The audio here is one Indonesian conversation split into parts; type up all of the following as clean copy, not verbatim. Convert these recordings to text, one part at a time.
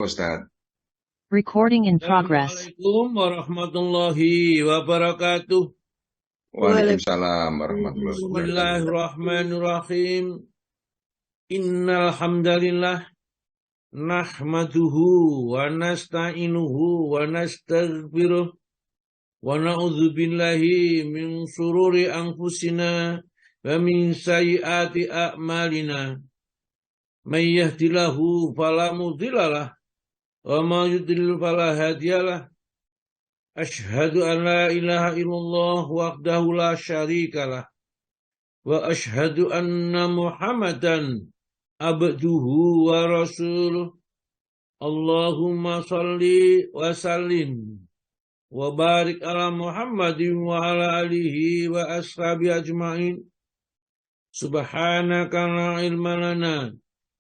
Ustaz. Recording in progress. Assalamualaikum warahmatullahi wabarakatuh. Waalaikumsalam warahmatullahi wabarakatuh. Bismillahirrahmanirrahim. Innal hamdalillah nahmaduhu wa nasta'inuhu wa nastaghfiruh wa na'udzu billahi min shururi anfusina wa min sayyiati a'malina. May yahdihillahu fala mudhillalah wa ma yudlil fala hadiyalah. Asyhadu an la ilaha illallah wahdahu la syarikalah wa asyhadu anna Muhammadan abduhu wa rasuluh. Allahumma salli wa sallim wa barik ala Muhammadin wa ala alihi wa ashabi ajma'in. Subhanaka la ilma lana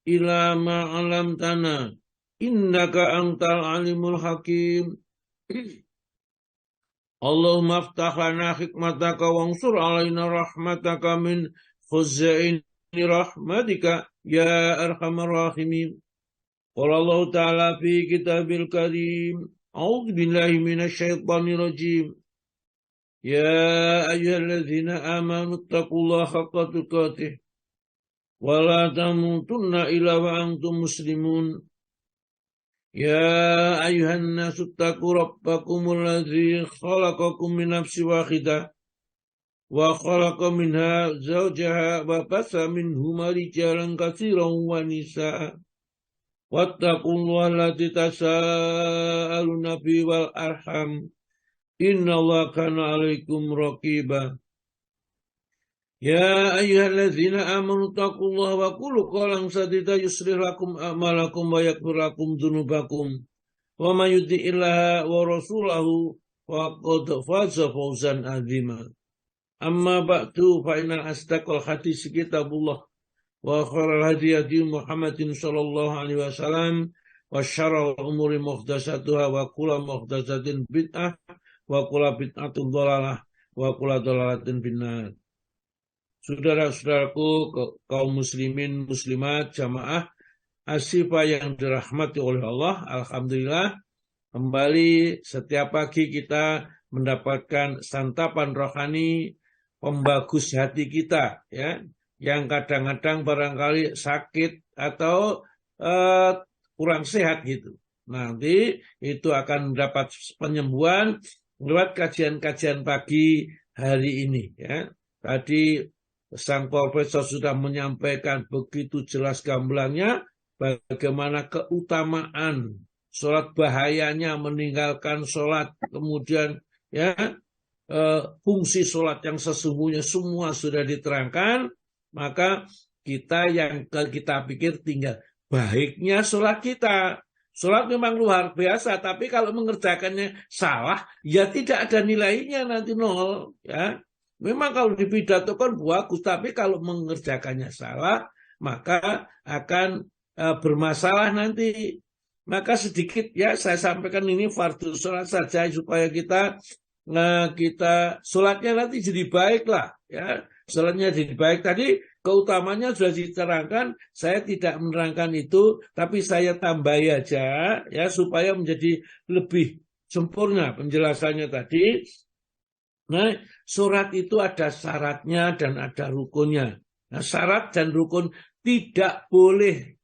illa ma 'allamtana innaka antal alimul hakim. Allahumma aftah lana hikmataka wansur alaina rahmataka min khuzaini rahmatika ya arhamar rahimin. Qala Allah ta'ala fi kitabil karim. A'udzu billahi minasy syaithanir rajim. Ya ayyuhalladzina amanu taqullaha haqqa tuqatih wa la tamutunna illa wa antum muslimun. Ya ayuhan nasu taqu rabbakumul ladzi khalaqakum min nafsin wahidah wa khalaqa minha zawjaha wa bassa minhuma rijalan katsiran wa nisaa wattaqullaha allati tasaaluna bihi wal arham innallaha kana 'alaikum raqiba. Ya ayyuhalladzina amanu taqullaha wa qulu qawlan sadida yuslih lakum a'malakum wa yaghfir lakum dzunubakum wa may yuti'illaha wa rasulahu faqad faza fawzan 'azima. Amma ba'du fa innal asdaqal hadits kitabullah wa khairal hadi hadi Muhammadin sallallahu alaihi wasallam wa syarrul umuri muhdatsatuha wa kullu muhdatsatin bid'ah wa kullu bid'atin dhalalah wa kullu dhalalatin finnar. Saudara-saudaraku kaum muslimin muslimat jamaah asyifa yang dirahmati oleh Allah, alhamdulillah kembali setiap pagi kita mendapatkan santapan rohani pembagus hati kita, ya, yang kadang-kadang barangkali sakit atau kurang sehat gitu. Nanti itu akan mendapat penyembuhan lewat kajian-kajian pagi hari ini, ya. Tadi sang profesor sudah menyampaikan begitu jelas gamblangnya bagaimana keutamaan sholat, bahayanya meninggalkan sholat, kemudian ya fungsi sholat yang sesungguhnya semua sudah diterangkan. Maka kita yang kita pikir tinggal baiknya sholat kita. Sholat memang luar biasa, tapi kalau mengerjakannya salah ya tidak ada nilainya, nanti nol, ya. Memang kalau dipidatokan bagus, tapi kalau mengerjakannya salah, maka akan bermasalah nanti. Maka sedikit ya saya sampaikan ini fardhu sholat saja supaya kita sholatnya nanti jadi baik lah, ya. Sholatnya jadi baik. Tadi keutamanya sudah diterangkan, saya tidak menerangkan itu, tapi saya tambahi aja ya supaya menjadi lebih sempurna penjelasannya tadi. Nah, surat itu ada syaratnya dan ada rukunnya. Nah, syarat dan rukun tidak boleh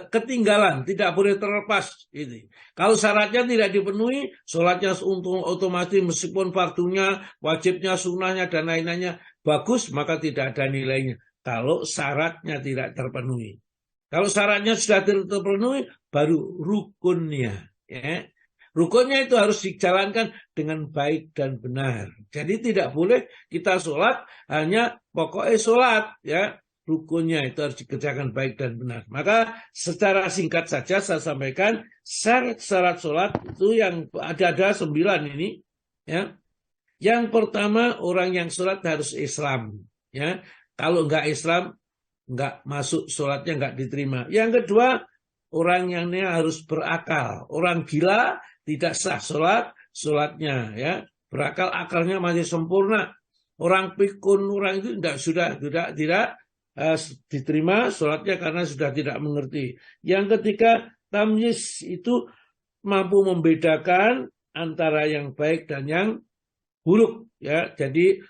ketinggalan, tidak boleh terlepas. Ini. Kalau syaratnya tidak dipenuhi, sholatnya untuk otomatis meskipun fardunya, wajibnya, sunnahnya, dan lain-lainnya bagus, maka tidak ada nilainya. Kalau syaratnya tidak terpenuhi. Kalau syaratnya sudah terpenuhi, baru rukunnya. Ya. Rukunnya itu harus dijalankan dengan baik dan benar. Jadi tidak boleh kita sholat hanya pokoknya sholat, ya. Rukunnya itu harus dikerjakan baik dan benar. Maka secara singkat saja saya sampaikan syarat-syarat sholat itu yang ada 9 ini, ya. Yang pertama, orang yang sholat harus Islam, ya. Kalau enggak Islam, enggak masuk sholatnya, enggak diterima. Yang kedua, orang yang harus berakal. Orang gila tidak sah sholatnya, ya. Berakal, akalnya masih sempurna. Orang pikun, orang itu tidak diterima sholatnya karena sudah tidak mengerti. Yang ketiga, Tamyiz itu mampu membedakan antara yang baik dan yang buruk, ya. Jadi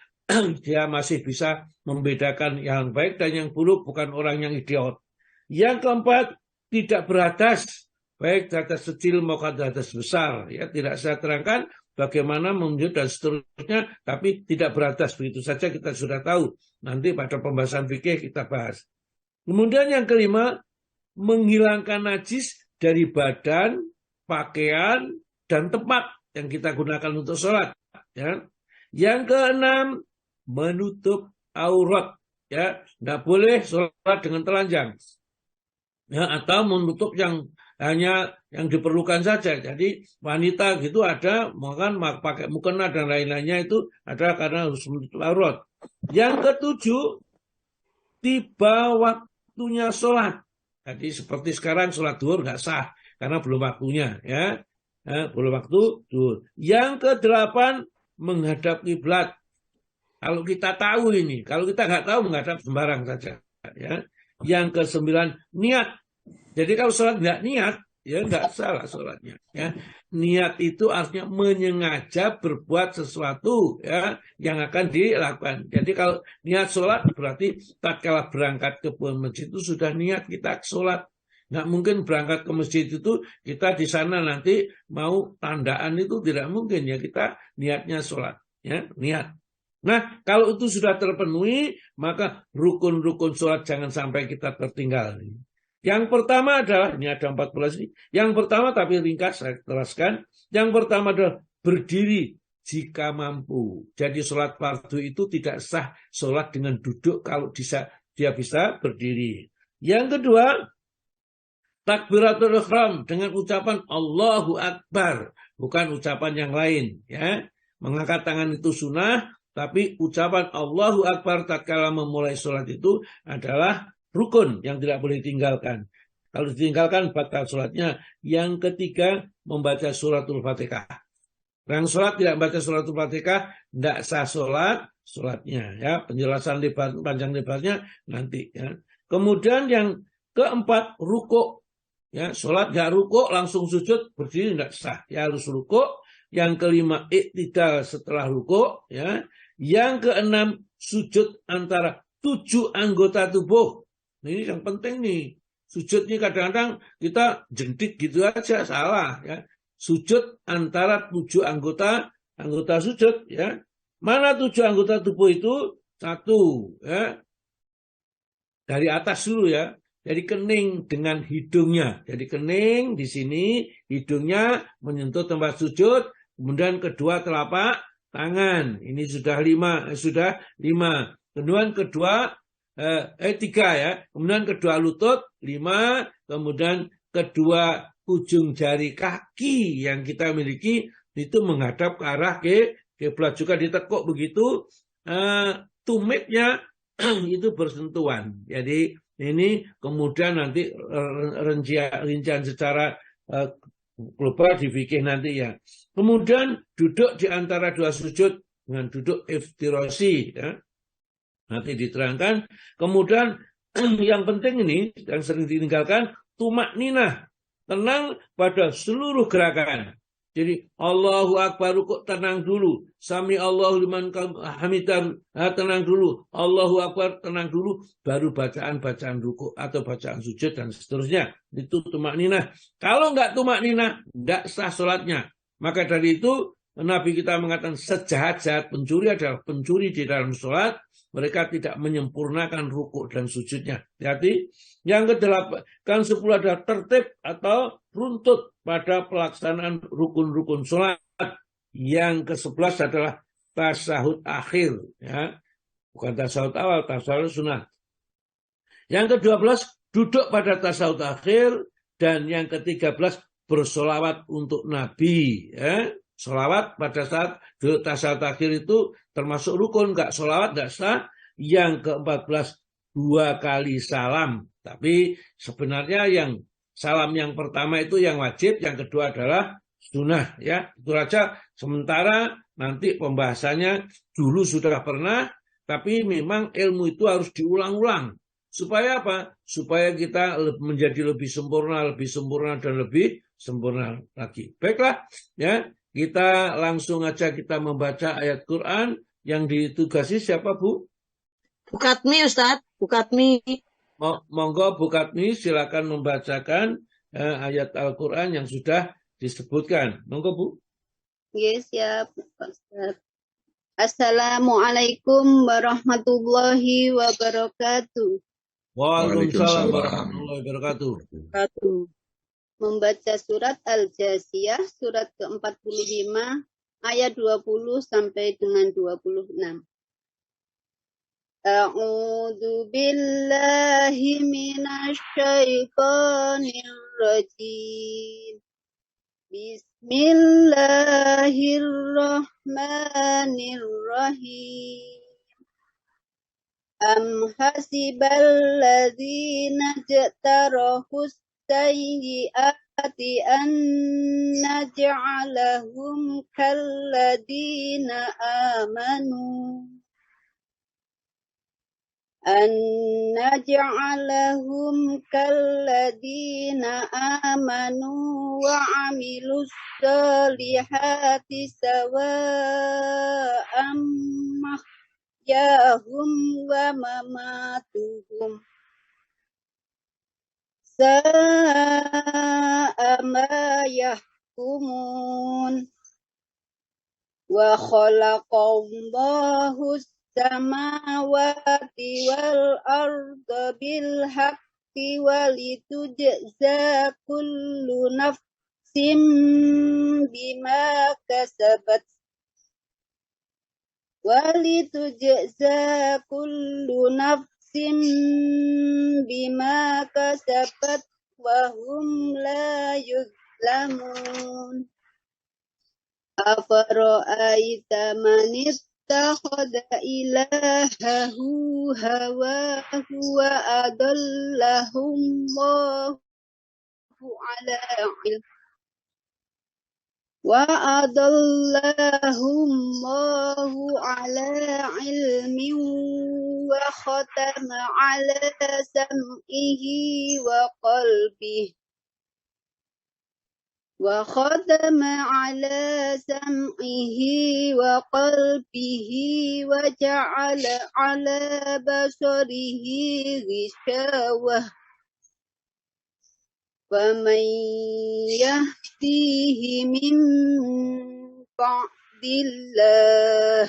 dia masih bisa membedakan yang baik dan yang buruk, bukan orang yang idiot. Yang keempat, tidak beradas, baik beradas kecil maupun beradas besar. Ya, tidak saya terangkan bagaimana menunjuk dan seterusnya, tapi tidak beradas, begitu saja kita sudah tahu. Nanti pada pembahasan fikih kita bahas. Kemudian yang kelima, menghilangkan najis dari badan, pakaian, dan tempat yang kita gunakan untuk sholat. Ya. Yang keenam, menutup aurat. Ya, tidak boleh sholat dengan telanjang. Ya, atau menutup yang hanya yang diperlukan saja. Jadi wanita gitu ada, makan pakai mukena dan lain-lainnya itu ada karena harus menutup aurat. Yang ketujuh, tiba waktunya sholat. Jadi seperti sekarang sholat duhur nggak sah karena belum waktunya, ya, belum waktu duhur. Yang kedelapan, menghadap kiblat. Kalau kita tahu ini, kalau kita nggak tahu menghadap sembarang saja, ya. Yang kesembilan, niat. Jadi kalau sholat nggak niat, ya nggak salah sholatnya. Ya. Niat itu artinya menyengaja berbuat sesuatu, ya, yang akan dilakukan. Jadi kalau niat sholat berarti tatkala berangkat ke masjid itu sudah niat kita sholat. Nggak mungkin berangkat ke masjid itu kita di sana nanti mau tandaan, itu tidak mungkin, ya. Kita niatnya sholat, ya, niat. Nah, kalau itu sudah terpenuhi, maka rukun-rukun sholat jangan sampai kita tertinggal. Yang pertama adalah, ini ada 14 ini. Yang pertama, tapi ringkas saya teraskan. Yang pertama adalah berdiri jika mampu. Jadi sholat fardu itu tidak sah sholat dengan duduk kalau dia bisa berdiri. Yang kedua, takbiratul ihram dengan ucapan Allahu Akbar, bukan ucapan yang lain, ya. Mengangkat tangan itu sunnah, tapi ucapan Allahu Akbar tatkala memulai sholat itu adalah rukun yang tidak boleh ditinggalkan. Kalau ditinggalkan batal sholatnya. Yang ketiga, membaca suratul Fatihah. Yang sholat tidak membaca suratul Fatihah, tidak sah sholatnya. Ya, penjelasan panjang lebarnya nanti. Ya. Kemudian yang keempat, rukuk. Ya, sholat nggak rukuk langsung sujud berdiri tidak sah. Ya, harus rukuk. Yang kelima, iktidal setelah rukuk. Ya. Yang keenam, sujud antara 7 anggota tubuh. Ini yang penting nih. Sujud ini kadang-kadang kita jentik gitu aja, salah, ya. Sujud antara 7 anggota sujud, ya. Mana 7 anggota tubuh itu? 1, ya. Dari atas dulu, ya. Jadi kening dengan hidungnya. Jadi kening di sini, hidungnya menyentuh tempat sujud. Kemudian kedua telapak tangan. Ini sudah 5. Kemudian kedua 3, ya. Kemudian kedua lutut 5. Kemudian kedua ujung jari kaki yang kita miliki itu menghadap ke arah kiblat, juga ditekuk begitu. Tumitnya itu bersentuhan. Jadi ini kemudian nanti rincian secara global di fikih nanti, ya. Kemudian duduk di antara 2 sujud dengan duduk iftirasi, ya. Nanti diterangkan. Kemudian yang penting ini yang sering ditinggalkan, tumak ninah, tenang pada seluruh gerakan. Jadi Allahu Akbar, rukuk tenang dulu. Sami Allahu liman hamidan, tenang dulu. Allahu Akbar, tenang dulu. Baru bacaan rukuk atau bacaan sujud dan seterusnya. Itu tumak ninah. Kalau enggak tumak ninah, enggak sah sholatnya. Maka dari itu Nabi kita mengatakan sejahat-jahat pencuri adalah pencuri di dalam sholat. Mereka tidak menyempurnakan rukuk dan sujudnya. Jadi yang ke-8 kan 10 adalah tertib atau runtut pada pelaksanaan rukun-rukun sholat. Yang ke-11 adalah tasahud akhir, ya. Bukan tasahud awal, tasahud sunnah. Yang ke-12 duduk pada tasahud akhir, dan yang ke-13 bersolawat untuk Nabi, ya. Solawat pada saat tasawuf akhir itu termasuk rukun, enggak solawat enggak sah. Yang ke-14 2 kali salam. Tapi sebenarnya yang salam yang pertama itu yang wajib, yang kedua adalah sunnah, ya. Itu saja. Sementara nanti pembahasannya dulu sudah pernah, tapi memang ilmu itu harus diulang-ulang Supaya apa? Supaya kita menjadi lebih sempurna dan lebih sempurna lagi. Baiklah, ya, kita langsung aja kita membaca ayat Quran yang ditugasi siapa, Bu? Bu Katmi, Ustadz. Bu Katmi. Monggo Bu Katmi silakan membacakan ayat Al-Quran yang sudah disebutkan. Monggo, Bu. Yes, siap, Ustadz. Assalamualaikum warahmatullahi wabarakatuh. Waalaikumsalam warahmatullahi wabarakatuh. Membaca surat Al-Jasiyah, surat ke-45, ayat 20 sampai dengan 26. A'udzu billahi minasy syaithanir rajim. Bismillahirrahmanirrahim. Am hasibal ladzina jtarahus sayyiati an naj'alahum kalladzina amanu wa amilus solihati sawa'am mahyahum wa mamatuhum sa'a ma yahkumun wa khalaqallahu samawati wal arda bil haqqi walitujza kullu nafsin bima kasabat wa hum la yuzlamun. Afara'aita man ittakhadha ilahahu hawahu wa adallahu ala ilm wa khatama ala sam'ihi wa qalbihi wa ja'ala ala basarihi ghishawah faman yahdihi min ba'dillah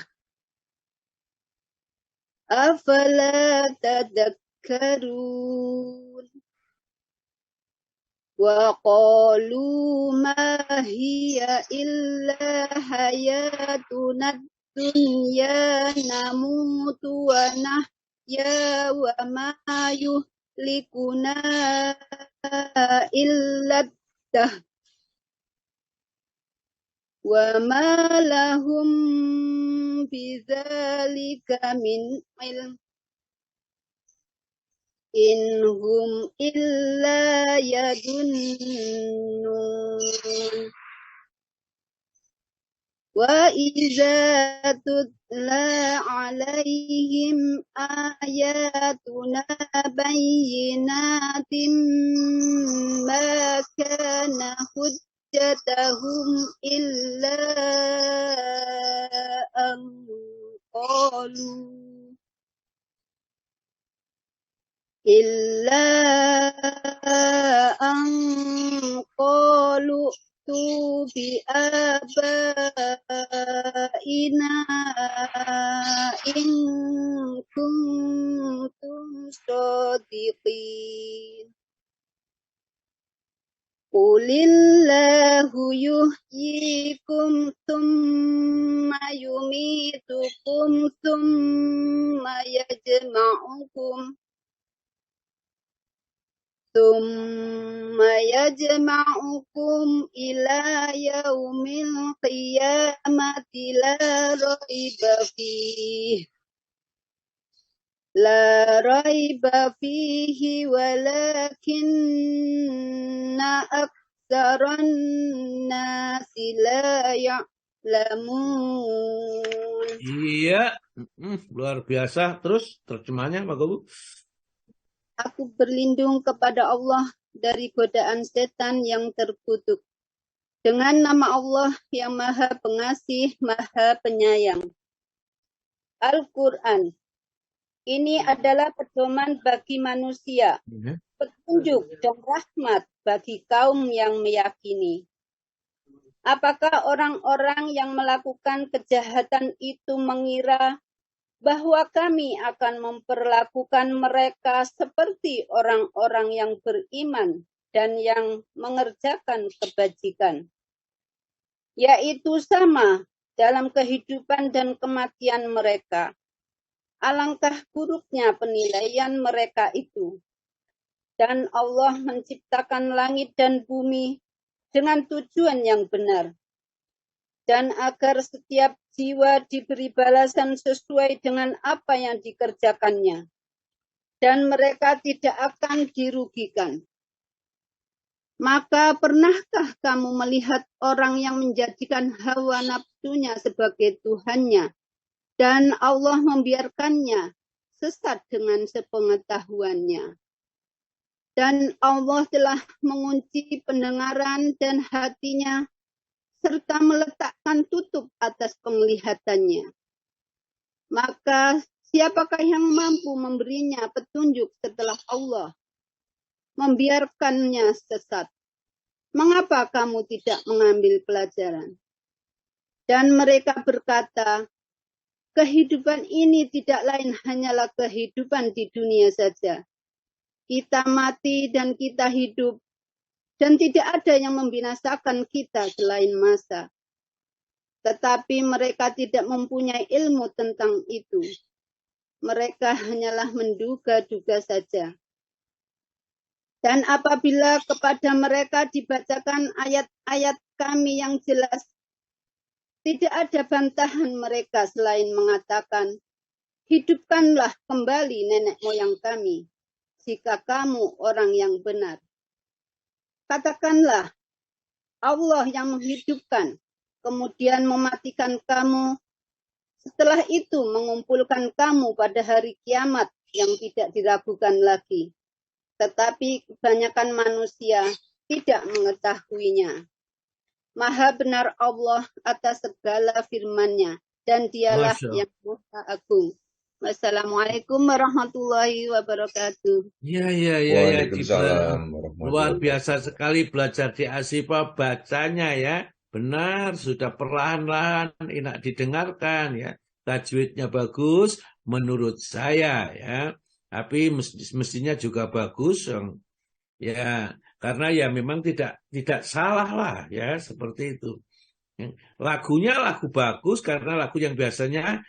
afala tadhakkarun. Wa qalu ma hiya illa hayatuna dunya namutu wa nahya wa ma yuhlikuna illa dah wa ma lahum bidzalika min ilm inhum illa yadunnun. Wa iza tutla alaihim ayatuna bayyinatin ma kana hujjatahum illa an qalu tu bi abaina in kuntum shadiqin. Qulillahu yuhyikum thumma yumitukum thumma yajma'ukum ila yaumil qiyamati la raiba fihi walakinna aktsaran nasi la ya'lamun. Iya, luar biasa. Terus terjemahnya Pak Guru? Aku berlindung kepada Allah dari godaan setan yang terkutuk. Dengan nama Allah yang Maha Pengasih, Maha Penyayang. Al-Quran. Ini adalah pedoman bagi manusia, petunjuk dan rahmat bagi kaum yang meyakini. Apakah orang-orang yang melakukan kejahatan itu mengira bahwa kami akan memperlakukan mereka seperti orang-orang yang beriman dan yang mengerjakan kebajikan, yaitu sama dalam kehidupan dan kematian mereka. Alangkah buruknya penilaian mereka itu. Dan Allah menciptakan langit dan bumi dengan tujuan yang benar, dan agar setiap jiwa diberi balasan sesuai dengan apa yang dikerjakannya, dan mereka tidak akan dirugikan. Maka pernahkah kamu melihat orang yang menjadikan hawa nafsunya sebagai Tuhannya, dan Allah membiarkannya sesat dengan sepengetahuannya? Dan Allah telah mengunci pendengaran dan hatinya, serta meletakkan tutup atas penglihatannya. Maka siapakah yang mampu memberinya petunjuk setelah Allah membiarkannya sesat? Mengapa kamu tidak mengambil pelajaran? Dan mereka berkata, kehidupan ini tidak lain hanyalah kehidupan di dunia saja. Kita mati dan kita hidup, dan tidak ada yang membinasakan kita selain masa. Tetapi mereka tidak mempunyai ilmu tentang itu. Mereka hanyalah menduga-duga saja. Dan apabila kepada mereka dibacakan ayat-ayat kami yang jelas, tidak ada bantahan mereka selain mengatakan, hidupkanlah kembali nenek moyang kami, jika kamu orang yang benar. Katakanlah, Allah yang menghidupkan, kemudian mematikan kamu, setelah itu mengumpulkan kamu pada hari kiamat yang tidak diragukan lagi. Tetapi kebanyakan manusia tidak mengetahuinya. Maha benar Allah atas segala firman-Nya, dan dialah yang Maha Agung. Wassalamualaikum warahmatullahi wabarakatuh. Ya. Waalaikumsalam Luar warahmatullahi biasa sekali belajar di Asyifa bacanya ya. Benar, sudah perlahan-lahan enak didengarkan ya. Tajwidnya bagus menurut saya ya. Tapi mestinya juga bagus ya, karena ya memang tidak salah lah ya, seperti itu. Lagunya lagu bagus karena lagu yang biasanya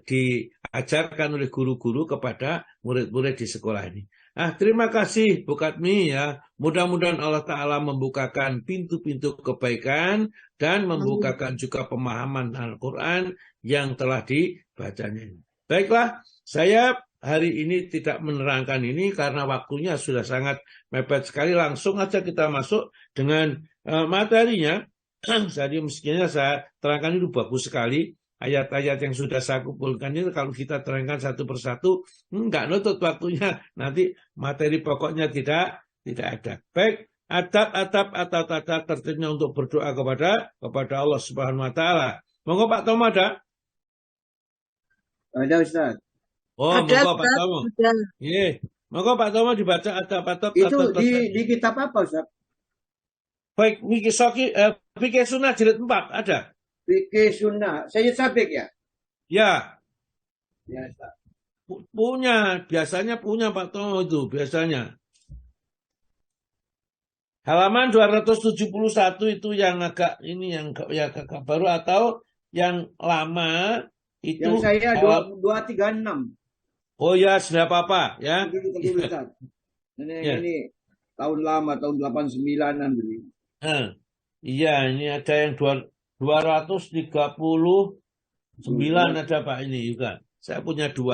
diajarkan oleh guru-guru kepada murid-murid di sekolah ini. Terima kasih Bu Katmi ya. Mudah-mudahan Allah Ta'ala membukakan pintu-pintu kebaikan dan membukakan juga pemahaman Al-Quran yang telah dibacanya ini. Baiklah, saya hari ini tidak menerangkan ini karena waktunya sudah sangat mepet sekali. Langsung aja kita masuk dengan materinya. Jadi mestinya saya terangkan itu bagus sekali. Ayat-ayat yang sudah saya kumpulkan ini kalau kita terangkan satu persatu, enggak nutut waktunya. Nanti materi pokoknya tidak ada. Baik, adab tertibnya untuk berdoa kepada Allah Subhanahu Wa Taala. Monggo Pak Tomo ada? Ada Ustaz. Oh, Ada, monggo Pak Tomo. Iya, monggo Pak Tomo dibaca adab. Itu di kitab apa Ustaz? Baik, Fikih Sunnah jilid 4 ada. Fikih Sunnah. Sayyid Sabiq ya? Ya. Ya, Ustaz. Biasanya punya Pak Tomo itu, biasanya. Halaman 271 itu yang agak agak baru atau yang lama itu. Yang saya 236. Oh ya, sudah apa-apa ya. Ini tahun lama, tahun 89-an dulu. Iya, ini ada yang 239 ada Pak ini juga. Saya punya 2.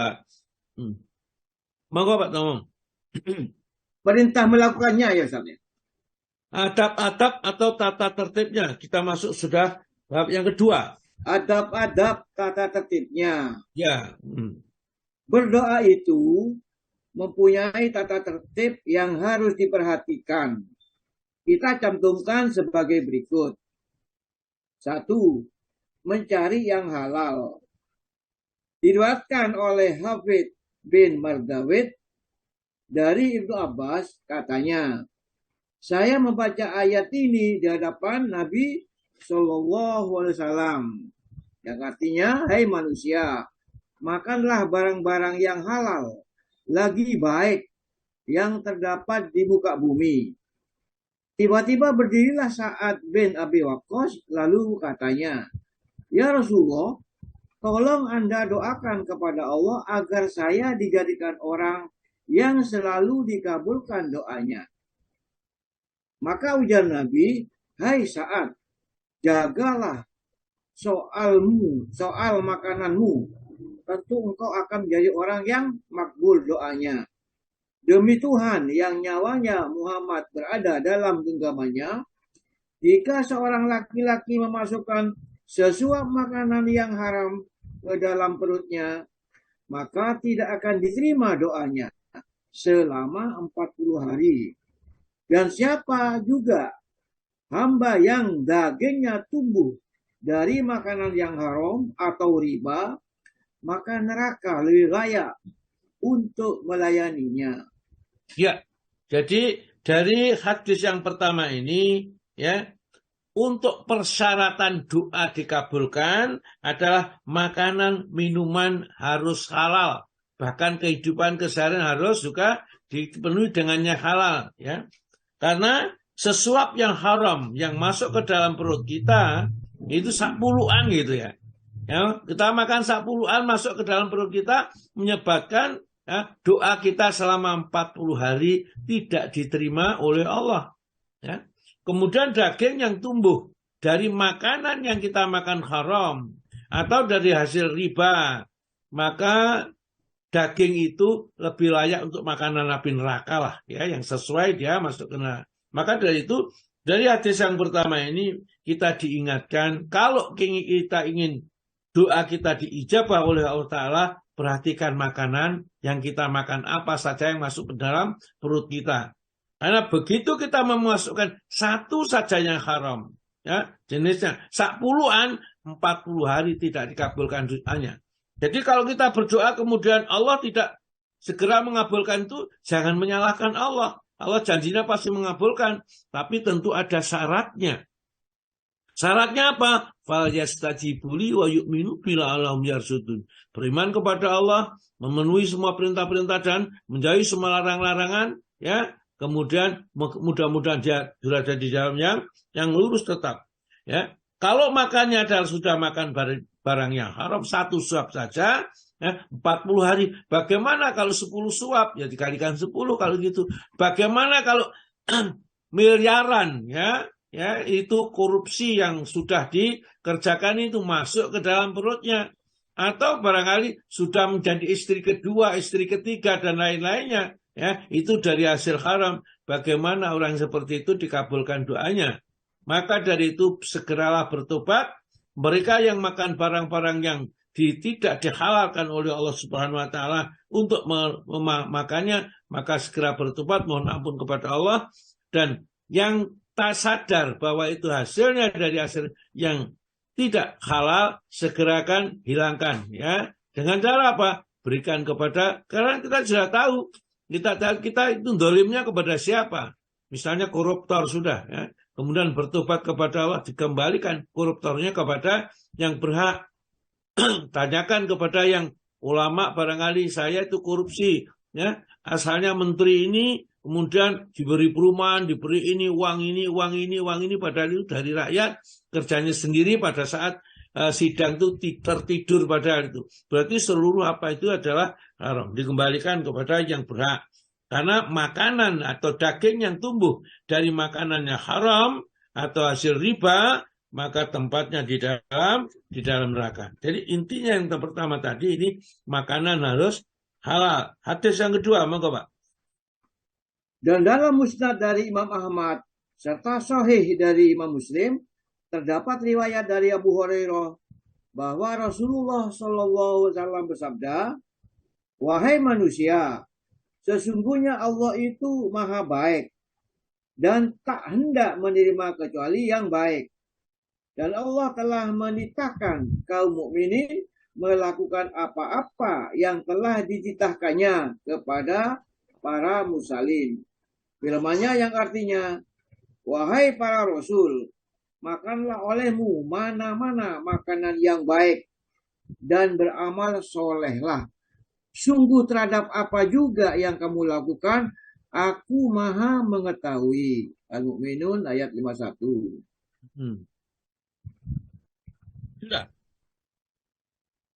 Monggo Pak Tomo. Perintah melakukannya ya Ustaz. Adab-adab atau tata tertibnya. Kita masuk sudah bab yang kedua. Adab-adab tata tertibnya. Ya. Berdoa itu mempunyai tata tertib yang harus diperhatikan. Kita cantumkan sebagai berikut. 1. Mencari yang halal. Diriwayatkan oleh Hafidz bin Mardawid dari Ibnu Abbas, katanya, saya membaca ayat ini di hadapan Nabi Shallallahu Alaihi Wasallam, yang artinya, hai manusia, makanlah barang-barang yang halal, lagi baik yang terdapat di muka bumi. Tiba-tiba berdirilah Sa'ad bin Abi Waqqas, lalu katanya, ya Rasulullah, tolong Anda doakan kepada Allah agar saya dijadikan orang yang selalu dikabulkan doanya. Maka ujar Nabi, hai Sa'ad, jagalah soal makananmu. Tentu engkau akan menjadi orang yang makbul doanya. Demi Tuhan yang nyawanya Muhammad berada dalam genggamannya, jika seorang laki-laki memasukkan sesuap makanan yang haram ke dalam perutnya, maka tidak akan diterima doanya selama 40 hari. Dan siapa juga hamba yang dagingnya tumbuh dari makanan yang haram atau riba, maka neraka lebih layak untuk melayaninya. Ya, jadi dari hadis yang pertama ini, ya, untuk persyaratan doa dikabulkan adalah makanan, minuman harus halal. Bahkan kehidupan keseharian harus juga dipenuhi dengannya halal. Ya. Karena sesuap yang haram yang masuk ke dalam perut kita, itu sapuluan gitu ya. Ya, kita makan sapuluan masuk ke dalam perut kita, menyebabkan ya, doa kita selama 40 hari tidak diterima oleh Allah. Ya. Kemudian daging yang tumbuh dari makanan yang kita makan haram atau dari hasil riba, maka daging itu lebih layak untuk makanan api neraka lah, ya, yang sesuai dia masuk ke neraka. Maka dari itu, dari hadis yang pertama ini kita diingatkan kalau kita ingin doa kita diijabah oleh Allah Ta'ala, perhatikan makanan yang kita makan apa saja yang masuk ke dalam perut kita. Karena begitu kita memasukkan satu saja yang haram, ya, jenisnya sapuluan, 40 hari tidak dikabulkan doanya. Jadi kalau kita berdoa kemudian Allah tidak segera mengabulkan itu, jangan menyalahkan Allah. Allah janjinya pasti mengabulkan, tapi tentu ada syaratnya. Syaratnya apa? Fal yastajibu li wa yu'minu bila Allahum yarsudun. Beriman kepada Allah, memenuhi semua perintah-perintah dan menjauhi semua larang-larangan, ya. Kemudian mudah-mudahan dia berada di dalam yang lurus tetap, ya. Kalau makannya adalah sudah makan barang yang haram, satu suap saja, ya, 40 hari. Bagaimana kalau 10 suap? Ya dikalikan 10 kalau gitu. Bagaimana kalau miliaran, ya, itu korupsi yang sudah dikerjakan itu masuk ke dalam perutnya. Atau barangkali sudah menjadi istri kedua, istri ketiga, dan lain-lainnya. Ya, itu dari hasil haram. Bagaimana orang seperti itu dikabulkan doanya? Maka dari itu segeralah bertobat. Mereka yang makan barang-barang yang tidak dihalalkan oleh Allah Subhanahu wa Ta'ala untuk memakannya, maka segera bertobat, mohon ampun kepada Allah. Dan yang tak sadar bahwa itu hasilnya dari hasil yang tidak halal, segerakan hilangkan, ya. Dengan cara apa? Berikan kepada, karena kita sudah tahu kita itu dolimnya kepada siapa. Misalnya koruptor sudah, ya. Kemudian bertobat kepada Allah, dikembalikan koruptornya kepada yang berhak. Tanyakan kepada yang ulama, barangkali saya itu korupsi, ya. Asalnya menteri ini kemudian diberi perumahan, diberi ini, uang ini, padahal itu dari rakyat, kerjanya sendiri pada saat sidang itu tertidur padahal itu. Berarti seluruh apa itu adalah haram, dikembalikan kepada yang berhak. Karena makanan atau daging yang tumbuh dari makanannya haram atau hasil riba, maka tempatnya di dalam neraka. Jadi intinya yang pertama tadi ini makanan harus halal. Hadis yang kedua, monggo Pak. Dan dalam musnad dari Imam Ahmad serta sahih dari Imam Muslim terdapat riwayat dari Abu Hurairah bahwa Rasulullah Shallallahu Alaihi Wasallam bersabda, wahai manusia, Sesungguhnya Allah itu maha baik dan tak hendak menerima kecuali yang baik. Dan Allah telah menitahkan kaum mukminin melakukan apa-apa yang telah dititahkannya kepada para mursalin. Firman-Nya yang artinya, wahai para rasul, makanlah olehmu mana-mana makanan yang baik dan beramal solehlah. Sungguh terhadap apa juga yang kamu lakukan, aku maha mengetahui. Al-Mu'minun ayat 51. Sudah.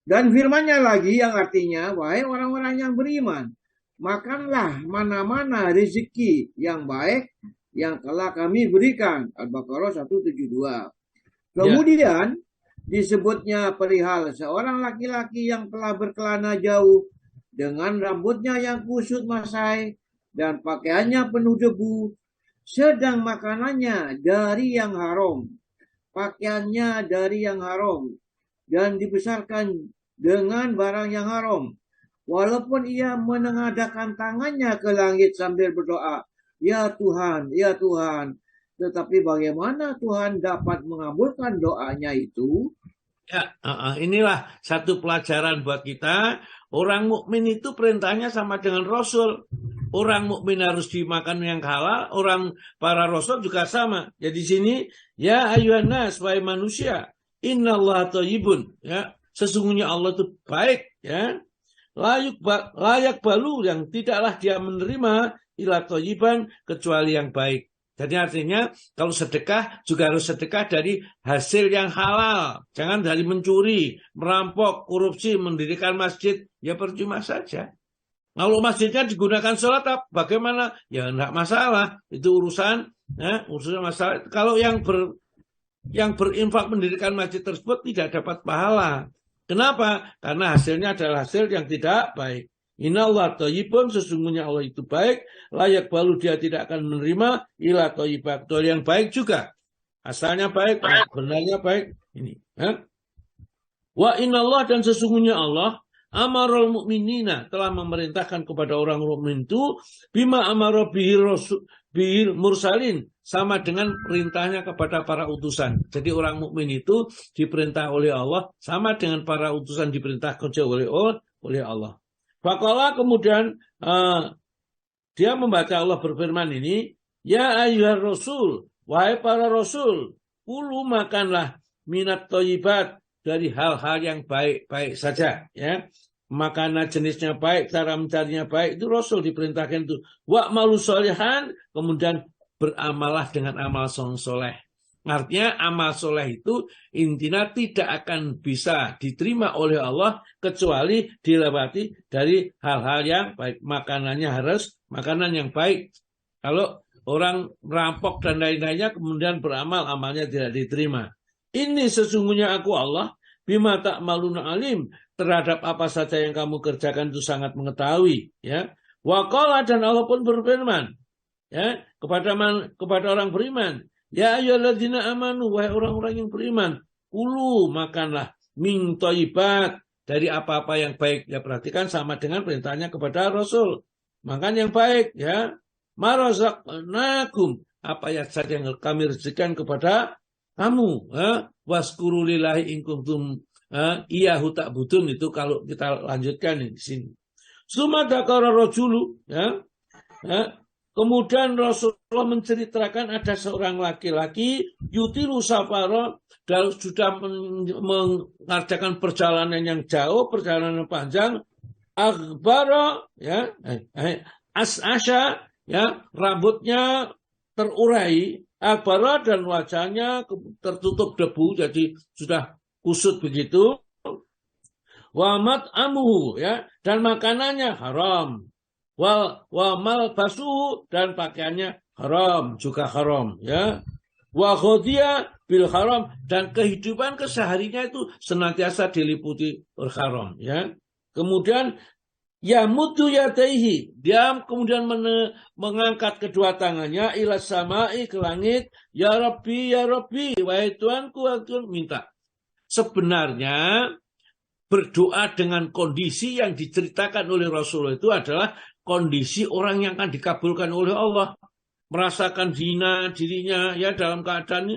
Dan firman-Nya lagi yang artinya, wahai orang-orang yang beriman, makanlah mana-mana rezeki yang baik yang telah kami berikan. Al-Baqarah 172. Kemudian disebutnya perihal seorang laki-laki yang telah berkelana jauh dengan rambutnya yang kusut masai dan pakaiannya penuh debu, sedang makanannya dari yang haram, pakaiannya dari yang haram, dan dibesarkan dengan barang yang haram. Walaupun ia menengadahkan tangannya ke langit sambil berdoa, ya Tuhan, tetapi bagaimana Tuhan dapat mengabulkan doanya itu? Ya, inilah satu pelajaran buat kita. Orang mukmin itu perintahnya sama dengan Rasul. Orang mukmin harus dimakan yang halal, para Rasul juga sama. Jadi sini, ya ayuhan nas, wahai manusia, innallaha thayyibun, ya. Sesungguhnya Allah itu baik, ya. Layak balu yang tidaklah dia menerima ila thayyiban kecuali yang baik. Jadi artinya kalau sedekah juga harus sedekah dari hasil yang halal. Jangan dari mencuri, merampok, korupsi, mendirikan masjid. Ya percuma saja. Kalau masjidnya digunakan sholat, bagaimana? Ya enggak masalah. Itu urusan masalah. Kalau yang berinfak mendirikan masjid tersebut tidak dapat pahala. Kenapa? Karena hasilnya adalah hasil yang tidak baik. Innallaha thayyibun, sesungguhnya Allah itu baik, layak balu dia tidak akan menerima ila thayyibat, yang baik juga. Asalnya baik, benarnya baik. Ini. Wa innallaha, dan sesungguhnya Allah amarul mu'minina, telah memerintahkan kepada orang mukmin itu bima amara bihil mursalin, sama dengan perintahnya kepada para utusan. Jadi orang mukmin itu diperintah oleh Allah sama dengan para utusan diperintahkan oleh Allah. Faqala, kemudian dia membaca Allah berfirman ini, ya ayyuhar rasul, wahai para rasul, kulu makanlah minat thayyibat, dari hal-hal yang baik-baik saja, ya. Makanan jenisnya baik, cara mencarinya baik, itu Rasul diperintahkan itu. Wa'malu sholihan, kemudian beramalah dengan amal soleh. Artinya amal soleh itu intinya tidak akan bisa diterima oleh Allah kecuali dilewati dari hal-hal yang baik. Makanannya harus makanan yang baik. Kalau orang merampok dan lain-lainnya kemudian beramal, amalnya tidak diterima. Ini sesungguhnya aku Allah, bima ta'maluna alim, terhadap apa saja yang kamu kerjakan itu sangat mengetahui. Ya. Wa qala, dan Allah pun berfirman, ya, kepada orang beriman, ya ayyuhalladzina amanu, wahai orang-orang yang beriman, kulu makanlah min thayyibat, dari apa-apa yang baik. Ya, perhatikan sama dengan perintahnya kepada Rasul. Makan yang baik, ya. Ma razaqnakum, apa saja yang kami rezekikan kepada kamu, ya. Waskuru lillahi in kuntum iyahu ta'budun, itu kalau kita lanjutkan di sini. Summa dzakara rajulu, ya. Kemudian Rasulullah menceritakan ada seorang laki-laki yutilu safara, dan sudah mengerjakan perjalanan yang jauh, perjalanan panjang, aghbara, ya, as'asha, ya, rambutnya terurai, aghbara, dan wajahnya tertutup debu, jadi sudah kusut begitu. Wa mat'amuhu, ya, dan makanannya haram. Wa malbasuhu, dan pakaiannya haram, juga haram, ya. Wa ghodiya bil haram, dan kehidupan kesehariannya itu senantiasa diliputi haram, ya. Kemudian yamudu yadaihi, dia kemudian mengangkat kedua tangannya ila samai, ke langit, ya Rabbi, wahai Tuhanku, minta. Sebenarnya berdoa dengan kondisi yang diceritakan oleh Rasulullah itu adalah kondisi orang yang akan dikabulkan oleh Allah. Merasakan hina dirinya ya dalam keadaan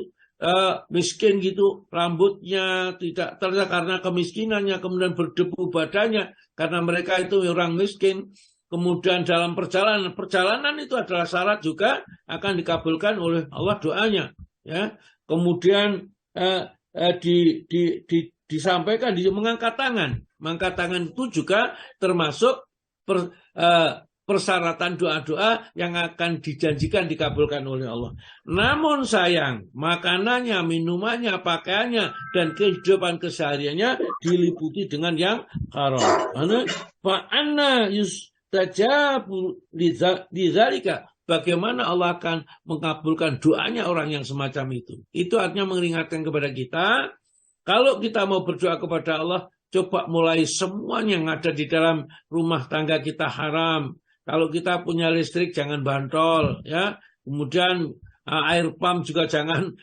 miskin gitu, rambutnya tidak terlihat karena kemiskinannya, kemudian berdebu badannya karena mereka itu orang miskin. Kemudian dalam perjalanan itu adalah syarat juga akan dikabulkan oleh Allah doanya. Ya, kemudian disampaikan, mengangkat tangan itu juga termasuk persyaratan doa-doa yang akan dijanjikan dikabulkan oleh Allah. Namun sayang, makanannya, minumannya, pakaiannya, dan kehidupan kesehariannya diliputi dengan yang haram. Fa'anna yustajabu lidzalika. Bagaimana Allah akan mengabulkan doanya orang yang semacam itu. Itu artinya mengingatkan kepada kita, kalau kita mau berdoa kepada Allah, coba mulai semuanya yang ada di dalam rumah tangga kita haram. Kalau kita punya listrik jangan bantol, ya. Kemudian air pump juga jangan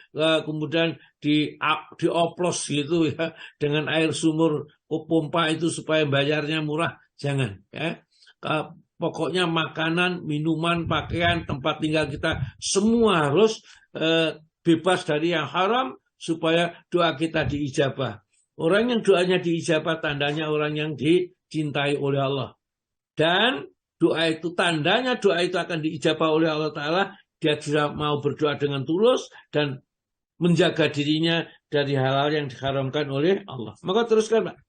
kemudian dioplos gitu ya dengan air sumur pompa itu supaya bayarnya murah, jangan ya. Pokoknya makanan, minuman, pakaian, tempat tinggal kita semua harus bebas dari yang haram supaya doa kita diijabah. Orang yang doanya diijabah tandanya orang yang dicintai oleh Allah. Dan doa itu tandanya doa itu akan diijabah oleh Allah Ta'ala. Dia sudah mau berdoa dengan tulus dan menjaga dirinya dari hal-hal yang diharamkan oleh Allah. Maka teruskan, Pak.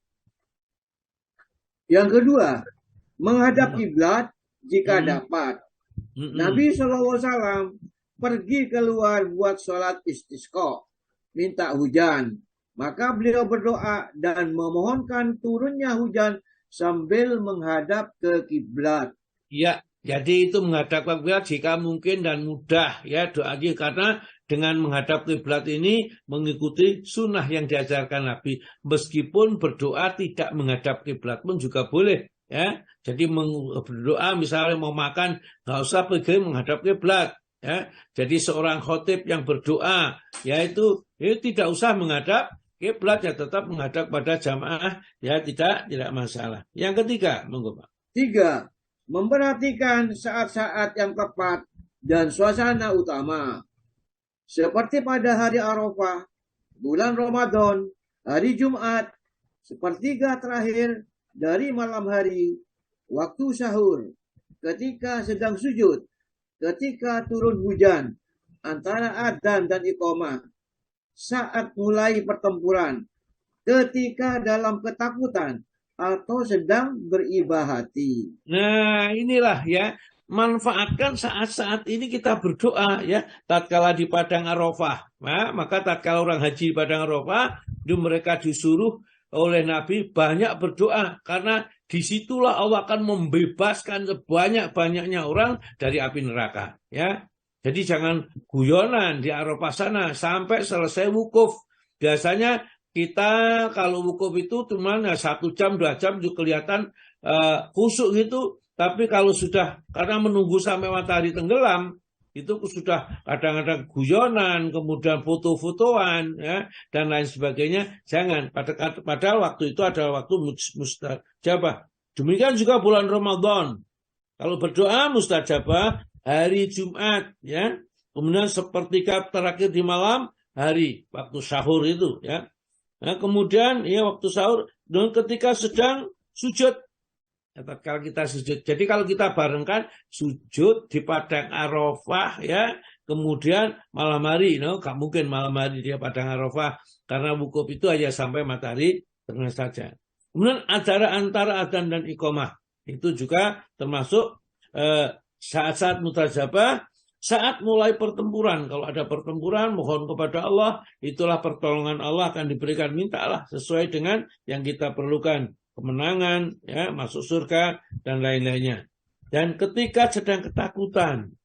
Yang kedua, menghadap kiblat jika dapat. Nabi SAW pergi keluar buat sholat istisqa, minta hujan. Maka beliau berdoa dan memohonkan turunnya hujan sambil menghadap ke kiblat. Ya, jadi itu menghadap ke kiblat jika mungkin dan mudah ya doanya, karena dengan menghadap kiblat ini mengikuti sunnah yang diajarkan Nabi. Meskipun berdoa tidak menghadap kiblat pun juga boleh ya. Jadi berdoa misalnya mau makan nggak usah pergi menghadap kiblat ya. Jadi seorang khotib yang berdoa yaitu tidak usah menghadap kiblat, ya tetap menghadap pada jamaah ya, tidak masalah. Yang ketiga, monggo Pak. 3. Memperhatikan saat-saat yang tepat dan suasana utama. Seperti pada hari Arafah, bulan Ramadan, hari Jumat, sepertiga terakhir dari malam hari, waktu sahur, ketika sedang sujud, ketika turun hujan, antara adzan dan iqamah, saat mulai pertempuran, ketika dalam ketakutan, atau sedang beribahati. Nah, inilah ya, manfaatkan saat-saat ini kita berdoa ya. Tatkala di padang Arafah, nah, maka tatkala orang haji di padang Arafah, itu mereka disuruh oleh Nabi banyak berdoa, karena disitulah Allah akan membebaskan sebanyak-banyaknya orang dari api neraka ya. Jadi jangan guyonan di Arafah sana sampai selesai wukuf. Biasanya kita kalau wukuf itu cuma 1 jam 2 jam juga kelihatan khusyuk gitu. Tapi kalau sudah, karena menunggu sampai matahari tenggelam, itu sudah kadang-kadang guyonan, kemudian foto-fotoan ya, dan lain sebagainya. Jangan. Padahal waktu itu adalah waktu mustajabah. Demikian juga bulan Ramadan. Kalau berdoa mustajabah hari Jumat ya. Kemudian sepertiga terakhir di malam hari waktu sahur itu ya. Nah, kemudian ya waktu sahur dan ketika sedang sujud. Kalau kita sujud. Jadi kalau kita barengkan sujud di padang Arafah ya, kemudian malam hari, gak mungkin malam hari dia padang Arafah karena wukuf itu hanya sampai matahari terbenam saja. Kemudian acara antara adzan dan iqamah itu juga termasuk saat-saat mustajabah. Saat mulai pertempuran, kalau ada pertempuran, mohon kepada Allah, itulah pertolongan Allah akan diberikan. Mintalah sesuai dengan yang kita perlukan, kemenangan, ya, masuk surga dan lain-lainnya. Dan ketika sedang ketakutan,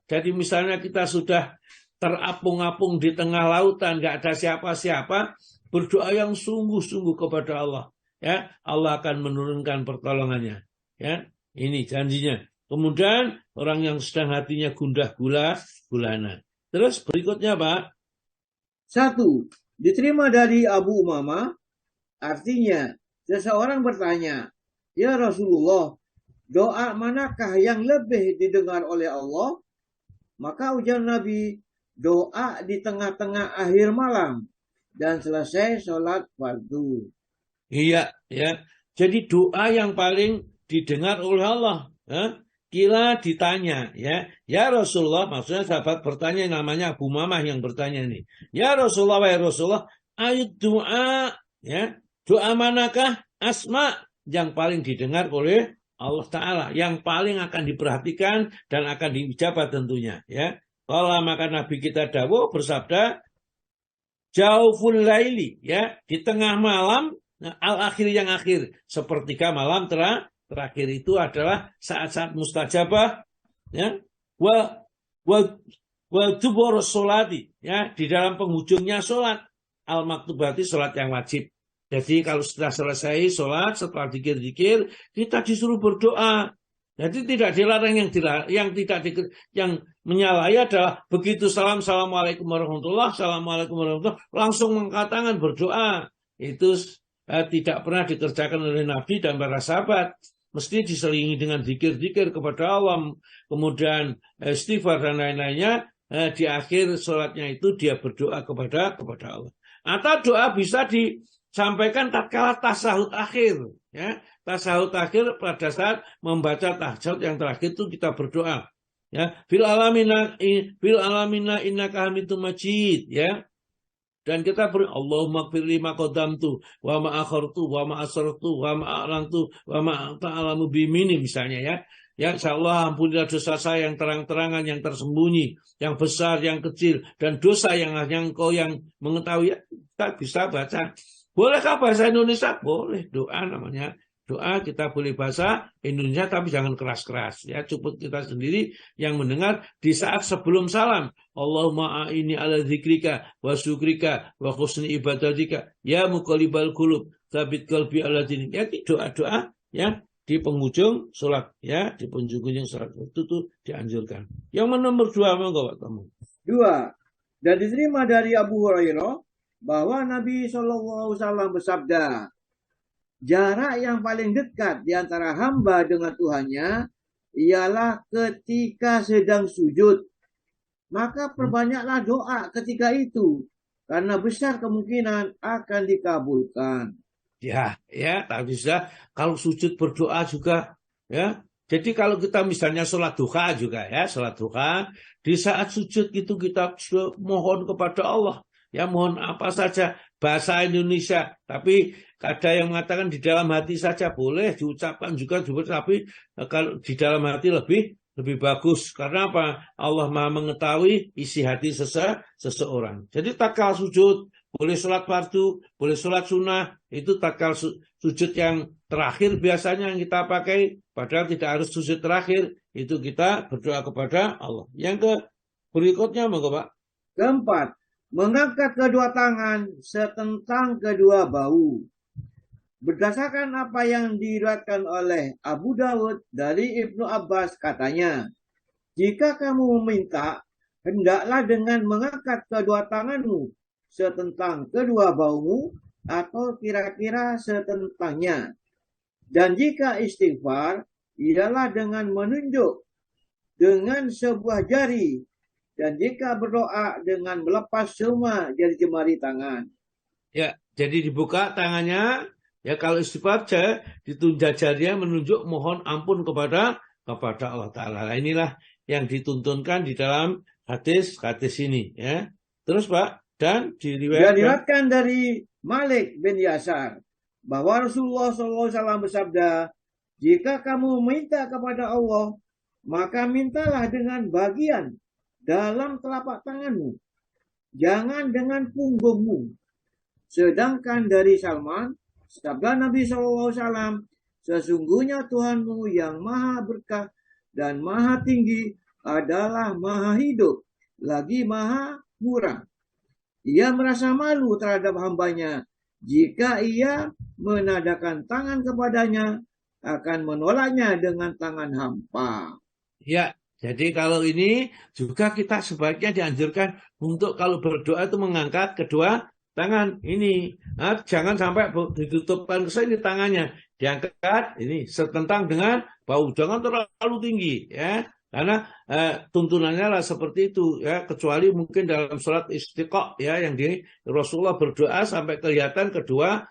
jadi misalnya kita sudah terapung-apung di tengah lautan, nggak ada siapa-siapa, berdoa yang sungguh-sungguh kepada Allah, ya, Allah akan menurunkan pertolongannya, ya, ini janjinya. Kemudian orang yang sedang hatinya gundah gulana. Terus berikutnya Pak. 1. Diterima dari Abu Umamah, artinya seseorang bertanya, ya Rasulullah, doa manakah yang lebih didengar oleh Allah? Maka ujar Nabi, doa di tengah-tengah akhir malam dan selesai sholat fardu. Iya, ya. Jadi doa yang paling didengar oleh Allah. Ya. Kila ditanya, ya Rasulullah, maksudnya sahabat bertanya, namanya Abu Mamah yang bertanya ini. Ya Rasulullah, wahai Rasulullah, ayat doa, ya, doa manakah asma yang paling didengar oleh Allah Ta'ala, yang paling akan diperhatikan dan akan dijawab tentunya, ya. Kalau maka Nabi kita dawuh bersabda, jauful laili, ya, di tengah malam, al-akhir yang akhir, sepertiga malam terakhir itu adalah saat-saat mustajabah, ya, wa dubur sholati, ya, di dalam penghujungnya sholat, al-maktubati, sholat yang wajib. Jadi kalau setelah selesai sholat, setelah zikir-zikir, kita disuruh berdoa. Jadi tidak dilarang, yang menyalahi adalah begitu assalamualaikum warahmatullah, assalamualaikum warahmatullah, langsung mengangkat tangan berdoa. Itu tidak pernah dikerjakan oleh Nabi dan para sahabat. Mesti diselingi dengan zikir-zikir kepada Allah, kemudian istighfar dan lain-lainnya. Di akhir sholatnya itu dia berdoa kepada Allah. Atau doa bisa disampaikan tatkala tasahud akhir, ya. Tasahud akhir pada saat membaca tahajud yang terakhir itu kita berdoa, ya. Fil alamina innaka hamidum majid, ya. Dan kita Allahumma gfir lima qadamtu wa ma akhartu wa ma asrartu wa ma a'lantu wa ma ta'alamu bimini, misalnya, ya. Ya, insyaallah ampunilah dosa saya yang terang-terangan, yang tersembunyi, yang besar, yang kecil, dan dosa yang engkau yang mengetahui. Ya, kita bisa baca. Bolehkah bahasa Indonesia? Boleh, doa namanya. Doa kita boleh bahasa Indonesia, tapi jangan keras-keras, ya. Cukup kita sendiri yang mendengar di saat sebelum salam. Allahumma a'ini ala dzikrika wa syukrika wa husni ibadatika ya muqallibal qulub tsabit qalbi ala dinik. Ya, doa-doa, ya, di penghujung sholat, ya, di penghujung sholat itu tuh dianjurkan. Yang nomor 2, monggo Pak Tamu. 2. Dan diterima dari Abu Hurairah bahwa Nabi SAW bersabda, jarak yang paling dekat di antara hamba dengan Tuhannya ialah ketika sedang sujud. Maka perbanyaklah doa ketika itu, karena besar kemungkinan akan dikabulkan. Ya, tapi bisa kalau sujud berdoa juga, ya. Jadi kalau kita misalnya sholat duha juga, ya, sholat duha, di saat sujud itu kita mohon kepada Allah, ya, mohon apa saja, bahasa Indonesia, tapi ada yang mengatakan di dalam hati saja, boleh diucapkan juga, tapi kalau di dalam hati lebih bagus. Karena apa? Allah Maha mengetahui isi hati seseorang. Jadi tatkala sujud, boleh sholat fardu, boleh sholat sunnah, itu tatkala sujud yang terakhir biasanya yang kita pakai, padahal tidak harus sujud terakhir, itu kita berdoa kepada Allah. Yang berikutnya, monggo Pak. Keempat, mengangkat kedua tangan setentang kedua bahu. Berdasarkan apa yang diriwayatkan oleh Abu Dawud dari Ibnu Abbas, katanya, jika kamu meminta, hendaklah dengan mengangkat kedua tanganmu setentang kedua bahumu atau kira-kira setentangnya. Dan jika istighfar, ialah dengan menunjuk dengan sebuah jari. Dan jika berdoa dengan melepas semua jari jemari tangan. Ya, jadi dibuka tangannya. Ya, kalau istighfar ditunjuk jarinya menunjuk mohon ampun kepada Allah Ta'ala. Nah, inilah yang dituntunkan di dalam hadis ini, ya. Terus Pak, dan diriwayatkan dari Malik bin Yasar bahwa Rasulullah SAW bersabda, jika kamu minta kepada Allah, maka mintalah dengan bagian dalam telapak tanganmu, jangan dengan punggungmu. Sedangkan dari Salman, sabda Nabi SAW, sesungguhnya Tuhanmu yang maha berkah dan maha tinggi adalah maha hidup, lagi maha murah. Ia merasa malu terhadap hambanya. Jika ia menadakan tangan kepadanya, akan menolaknya dengan tangan hampa. Ya, jadi kalau ini juga kita sebaiknya dianjurkan untuk kalau berdoa itu mengangkat kedua tangan ini. Nah, jangan sampai ditutupkan ke sini tangannya, diangkat ini setentang dengan bahu, jangan terlalu tinggi ya. Karena tuntunannya lah seperti itu ya, kecuali mungkin dalam sholat istiqo ya, yang di Rasulullah berdoa sampai kelihatan kedua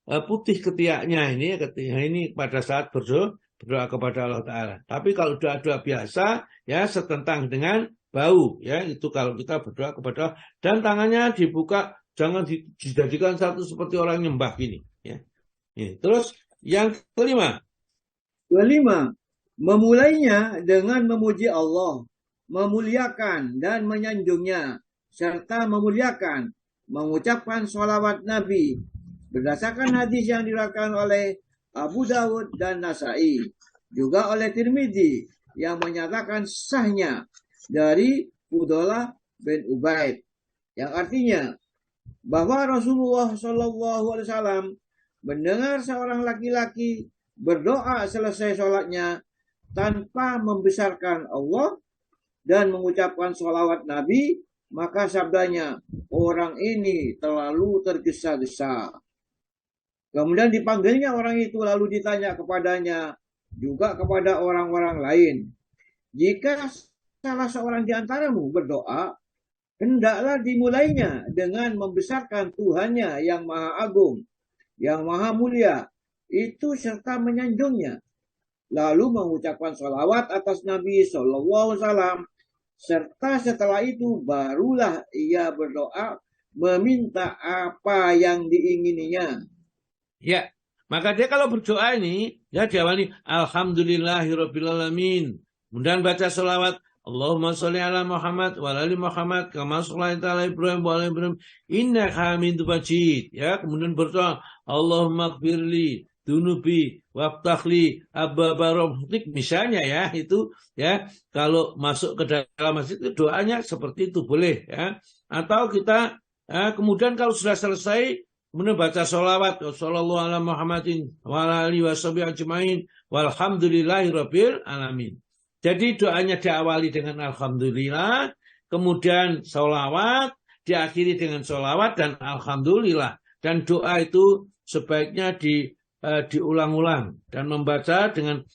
putih ketiaknya ini pada saat berdoa kepada Allah Ta'ala. Tapi kalau doa-doa biasa ya setentang dengan bau ya, itu kalau kita berdoa kepada Allah. Dan tangannya dibuka, jangan dijadikan satu seperti orang nyembah gini ya. Terus yang kelima, memulainya dengan memuji Allah, memuliakan dan menyanjungnya, serta memuliakan, mengucapkan sholawat Nabi, berdasarkan hadis yang diriwayatkan oleh Abu Dawud dan Nasai, juga oleh Tirmidzi, yang menyatakan sahnya dari Fudhalah bin Ubaid, yang artinya bahwa Rasulullah SAW mendengar seorang laki-laki berdoa selesai sholatnya tanpa membesarkan Allah dan mengucapkan sholawat Nabi, maka sabdanya, orang ini terlalu tergesa-gesa. Kemudian dipanggilnya orang itu, lalu ditanya kepadanya, juga kepada orang-orang lain, jika salah seorang di antaramu berdoa, hendaklah dimulainya dengan membesarkan Tuhannya yang Maha Agung, yang Maha Mulia, itu serta menyanjungnya, lalu mengucapkan sholawat atas Nabi SAW, serta setelah itu barulah ia berdoa meminta apa yang diingininya. Ya, maka dia kalau berdoa ini ya diawali alhamdulillahirobbilalamin, kemudian baca sholawat Allahumma sholli ala Muhammad wa ala ali Muhammad kama shallaita ala Ibrahim wa ala Ibrahim innaka Hamidum Majid, ya, kemudian berdoa Allahumma ighfirli dunubi waftakhli abwaba rahmatik, misalnya ya, itu ya kalau masuk ke dalam masjid itu doanya seperti itu boleh ya. Atau kita kemudian kalau sudah selesai kemudian baca sholawat sallallahu ala Muhammadin wa ala alihi washabihi ajmain walhamdulillahirabbil alamin. Jadi doanya diawali dengan alhamdulillah, kemudian sholawat, diakhiri dengan sholawat dan alhamdulillah. Dan doa itu sebaiknya diulang-ulang dan membaca dengan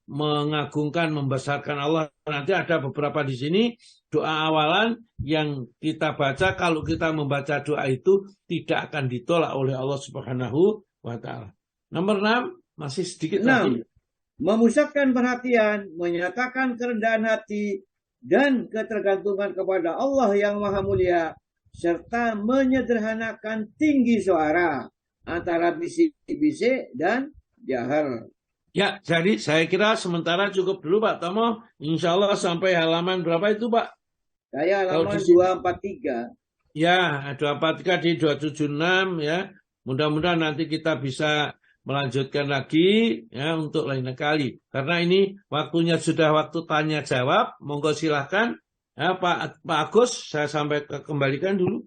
mengagungkan, membesarkan Allah. Nanti ada beberapa di sini doa awalan yang kita baca, kalau kita membaca doa itu tidak akan ditolak oleh Allah Subhanahu wa Ta'ala. Nomor 6, masih sedikit lagi. Memusatkan perhatian, menyatakan kerendahan hati dan ketergantungan kepada Allah yang Maha Mulia, serta menyederhanakan tinggi suara antara bisik-bisik dan jahar. Ya, jadi saya kira sementara cukup dulu Pak Tomo. Insya Allah sampai halaman berapa itu Pak? Saya halaman 243. Ya, 243 di 276 ya. Mudah-mudahan nanti kita bisa melanjutkan lagi ya untuk lain kali. Karena ini waktunya sudah waktu tanya jawab. Monggo silahkan ya, Pak Agus, saya sampai kembalikan dulu.